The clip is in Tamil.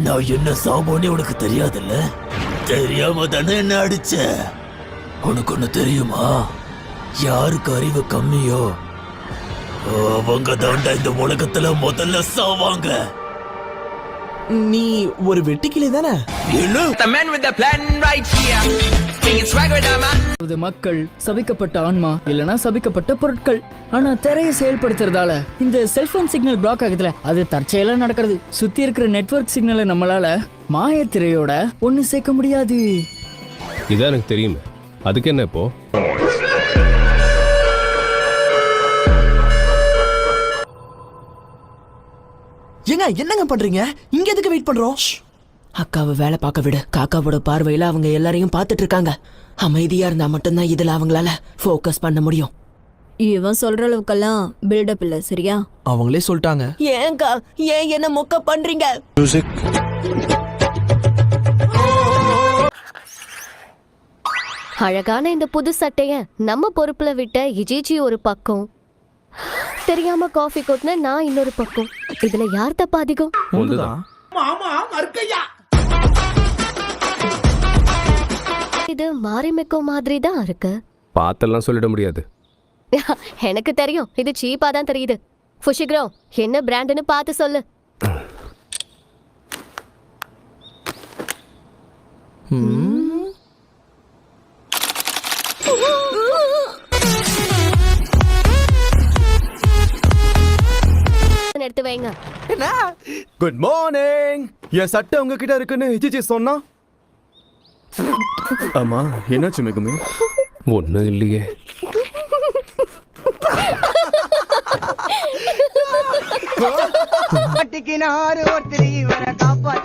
நான் என்ன சாபோனே உனக்கு தெரியாதுல்ல? தெரியாம தானே என்ன அடிச்ச? உனக்கு ஒண்ணு தெரியுமா? யாருக்கு அறிவு கம்மியோ அவங்க தாண்டா இந்த உலகத்துல முதல்ல சாவாங்க. நீ ஒரு வெட்டிக்கிளி தானே? மக்கள் சபிக்கப்பட்ட ஆன்மா இல்லனா சபிக்கப்பட்ட பொருட்கள். ஆனா திரையை செயல்படுத்துறதால இந்த செல்போன் சிக்னல் பிளாக் ஆகுதுல, அது தற்செயலா நடக்கிறது. சுத்தி இருக்கிற நெட்வொர்க் சிக்னலை நம்மளால மாய திரையோட ஒண்ணு சேர்க்க முடியாது. இதான் எனக்கு தெரியுமே, அதுக்கு என்ன இப்போ? ஏங்க என்னங்க பண்றீங்க? இங்க எதுக்கு வெயிட் பண்றோம்? அக்காவை வேலை பார்க்க விடு. காக்காவோட பார்வையில அவங்க எல்லாரையும் பார்த்துட்டு இருக்காங்க. அமைதியா இருந்தா மட்டும்தான் இதுல அவங்களால ஃபோக்கஸ் பண்ண முடியும். இவன் சொல்ற அளவுக்கெல்லாம் பில்டப் இல்ல, சரியா? அவங்களே சொல்லிட்டாங்க. ஏங்கா ஏன் என்ன மொக்க பண்றீங்க? அழகான இந்த புது சட்டைய நம்ம பொறுப்புல விட்ட இஜிஜி ஒரு பக்கம், தெரியாம காஃபி கொட்டின நான் இன்னொரு பக்கம். இதுல யார் தப்பா அதிகம்? இது மாரிமெக்கோ மாதிரி தான் இருக்கு. பார்த்தெல்லாம் சொல்லிட முடியாது. எனக்கு தெரியும், இது சீப்பா தான் தெரியுது. ஃபுஷிக்ரோ, என்ன பிராண்டுன்னு பார்த்து சொல்லு. எடுத்து வைங்க. Good morning. என் சட்டை உங்ககிட்ட இருக்குன்னு இஜிஜி சொன்னா? ஆமா, என்னாச்சு மிகுமி? ஒன்றும் இல்லையே. ஒருத்தர் இவரை காப்பாத்த